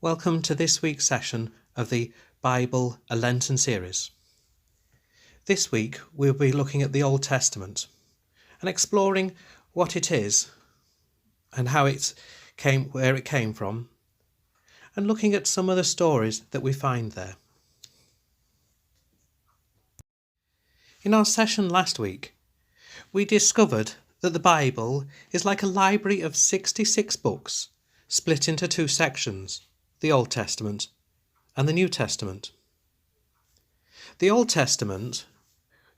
Welcome to this week's session of the Bible, a Lenten series. This week we'll be looking at the Old Testament and exploring what it is and how where it came from, and looking at some of the stories that we find there. In our session last week, we discovered that the Bible is like a library of 66 books split into two sections, the Old Testament and the New Testament. The Old Testament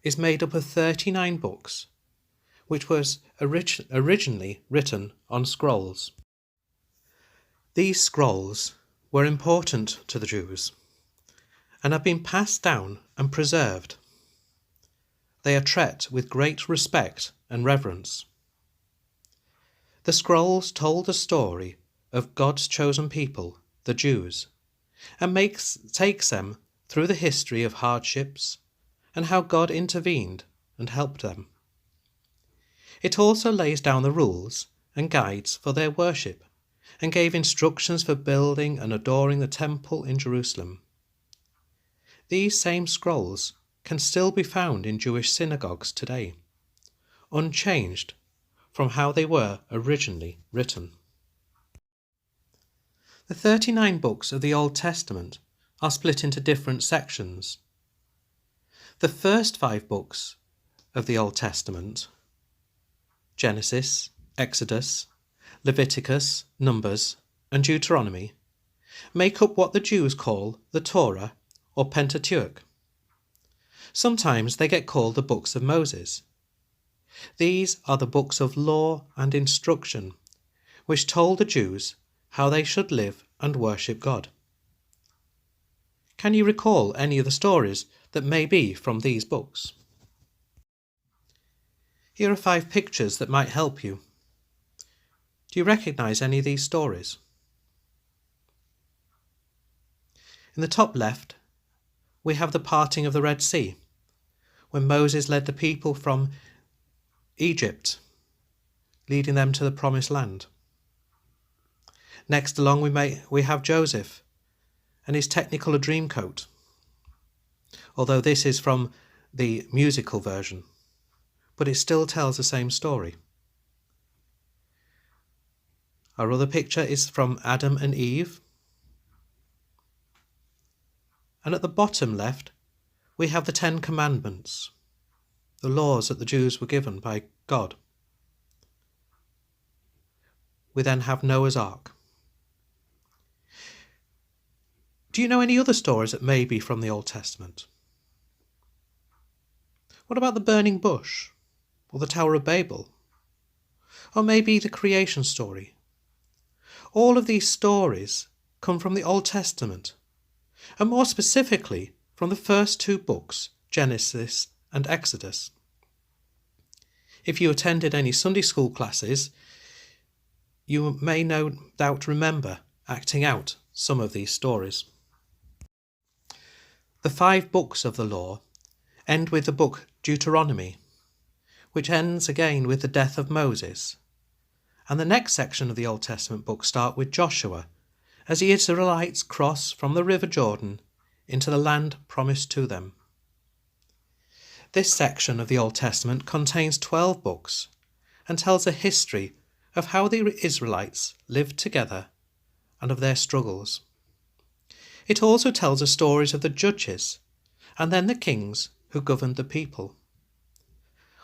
is made up of 39 books, which was originally written on scrolls. These scrolls were important to the Jews and have been passed down and preserved. They are treated with great respect and reverence. The scrolls told the story of God's chosen people, the Jews, and takes them through the history of hardships and how God intervened and helped them. It also lays down the rules and guides for their worship and gave instructions for building and adoring the temple in Jerusalem. These same scrolls can still be found in Jewish synagogues today, unchanged from how they were originally written. The 39 books of the Old Testament are split into different sections. The first 5 books of the Old Testament, Genesis, Exodus, Leviticus, Numbers, and Deuteronomy, make up what the Jews call the Torah or Pentateuch. Sometimes they get called the books of Moses. These are the books of law and instruction, which told the Jews how they should live and worship God. Can you recall any of the stories that may be from these books? Here are 5 pictures that might help you. Do you recognise any of these stories? In the top left, we have the parting of the Red Sea, when Moses led the people from Egypt, leading them to the Promised Land. Next along we have Joseph and his Technicolor Dreamcoat, although this is from the musical version, but it still tells the same story. Our other picture is from Adam and Eve. And at the bottom left, we have the 10 Commandments, the laws that the Jews were given by God. We then have Noah's Ark. Do you know any other stories that may be from the Old Testament? What about the burning bush, or the Tower of Babel, or maybe the creation story? All of these stories come from the Old Testament, and more specifically from the first 2 books, Genesis and Exodus. If you attended any Sunday school classes, you may no doubt remember acting out some of these stories. The 5 books of the law end with the book Deuteronomy, which ends again with the death of Moses. And the next section of the Old Testament book start with Joshua, as the Israelites cross from the River Jordan into the land promised to them. This section of the Old Testament contains 12 books and tells a history of how the Israelites lived together and of their struggles. It also tells the stories of the judges and then the kings who governed the people.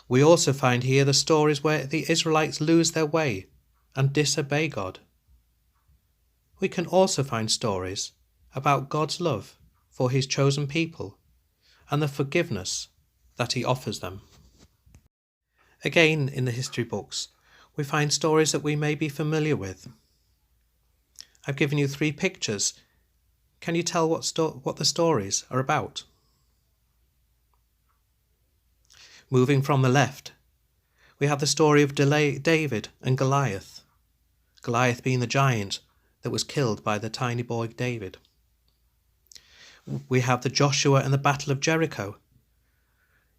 We also find here the stories where the Israelites lose their way and disobey God. We can also find stories about God's love for his chosen people and the forgiveness that he offers them. Again, in the history books, we find stories that we may be familiar with. I've given you 3 pictures. Can you tell what the stories are about? Moving from the left, we have the story of David and Goliath. Goliath being the giant that was killed by the tiny boy David. We have the Joshua and the Battle of Jericho.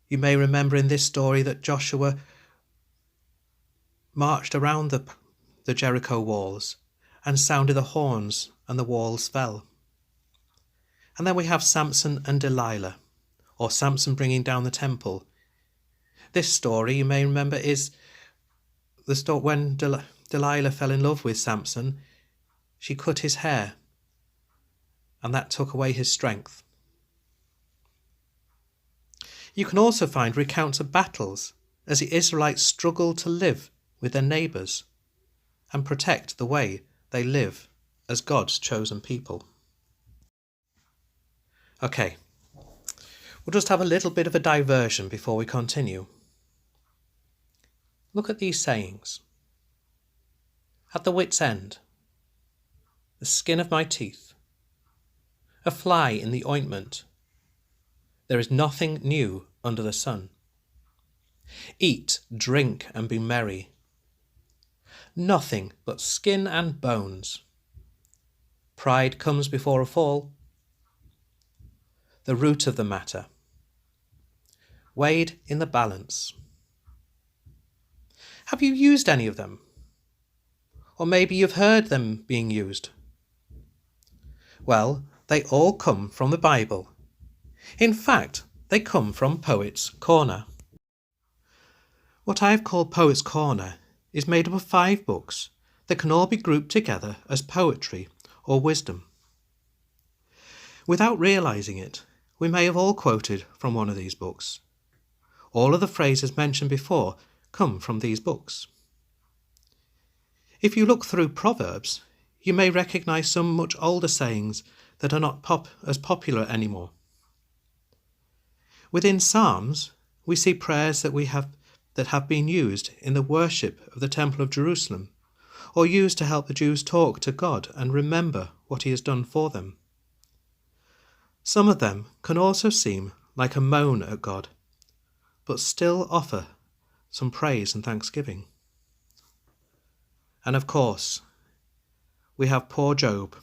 You may remember in this story that Joshua marched around the Jericho walls and sounded the horns, and the walls fell. And then we have Samson and Delilah, or Samson bringing down the temple. This story, you may remember, is the story when Delilah fell in love with Samson. She cut his hair, and that took away his strength. You can also find recounts of battles as the Israelites struggled to live with their neighbours and protect the way they live as God's chosen people. Okay, we'll just have a little bit of a diversion before we continue. Look at these sayings. At the wit's end, the skin of my teeth, a fly in the ointment, there is nothing new under the sun. Eat, drink, and be merry. Nothing but skin and bones. Pride comes before a fall. The root of the matter. Weighed in the balance. Have you used any of them? Or maybe you've heard them being used. Well, they all come from the Bible. In fact, they come from Poets' Corner. What I have called Poets' Corner is made up of 5 books that can all be grouped together as poetry or wisdom. Without realising it, we may have all quoted from one of these books. All of the phrases mentioned before come from these books. If you look through Proverbs, you may recognise some much older sayings that are not as popular anymore. Within Psalms, we see prayers that have been used in the worship of the Temple of Jerusalem, or used to help the Jews talk to God and remember what he has done for them. Some of them can also seem like a moan at God, but still offer some praise and thanksgiving. And of course, we have poor Job,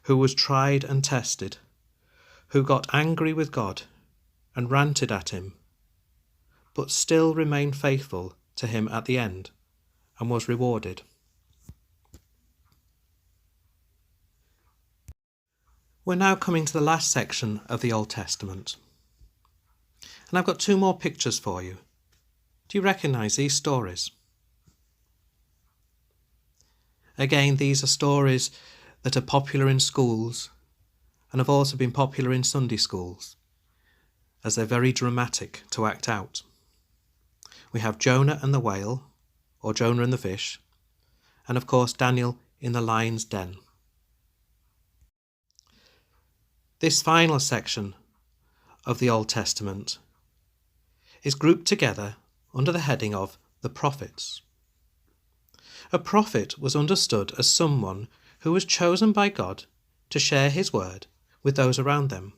who was tried and tested, who got angry with God and ranted at him, but still remained faithful to him at the end and was rewarded. We're now coming to the last section of the Old Testament. And I've got 2 more pictures for you. Do you recognise these stories? Again, these are stories that are popular in schools and have also been popular in Sunday schools, as they're very dramatic to act out. We have Jonah and the whale, or Jonah and the fish, and of course Daniel in the lion's den. This final section of the Old Testament is grouped together under the heading of the prophets. A prophet was understood as someone who was chosen by God to share his word with those around them.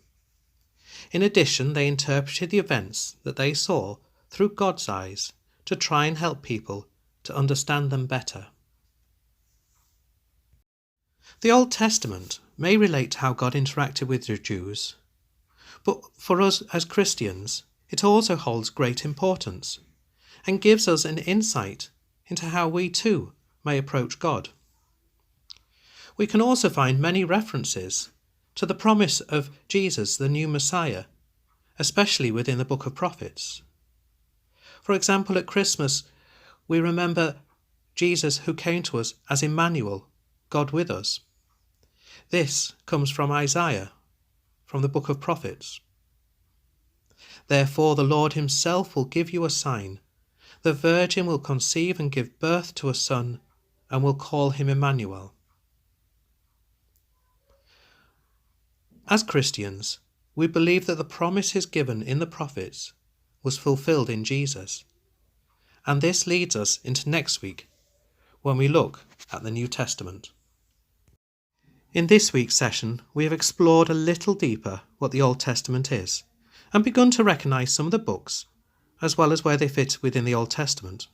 In addition, they interpreted the events that they saw through God's eyes to try and help people to understand them better. The Old Testament may relate to how God interacted with the Jews, but for us as Christians, it also holds great importance and gives us an insight into how we too may approach God. We can also find many references to the promise of Jesus, the new Messiah, especially within the book of prophets. For example, at Christmas, we remember Jesus who came to us as Emmanuel, God with us. This comes from Isaiah, from the book of prophets. Therefore the Lord himself will give you a sign. The virgin will conceive and give birth to a son, and will call him Emmanuel. As Christians, we believe that the promises given in the prophets was fulfilled in Jesus. And this leads us into next week when we look at the New Testament. In this week's session, we have explored a little deeper what the Old Testament is and begun to recognise some of the books as well as where they fit within the Old Testament.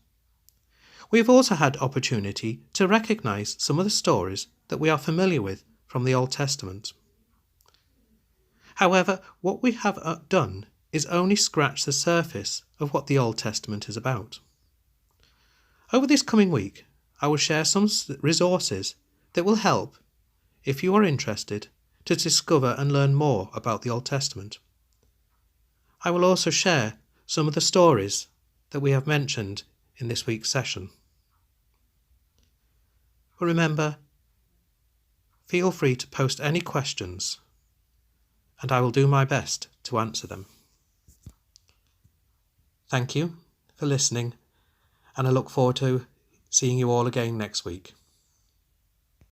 We have also had opportunity to recognise some of the stories that we are familiar with from the Old Testament. However, what we have done is only scratch the surface of what the Old Testament is about. Over this coming week, I will share some resources that will help, if you are interested, to discover and learn more about the Old Testament. I will also share some of the stories that we have mentioned in this week's session. But remember, feel free to post any questions, and I will do my best to answer them. Thank you for listening, and I look forward to seeing you all again next week.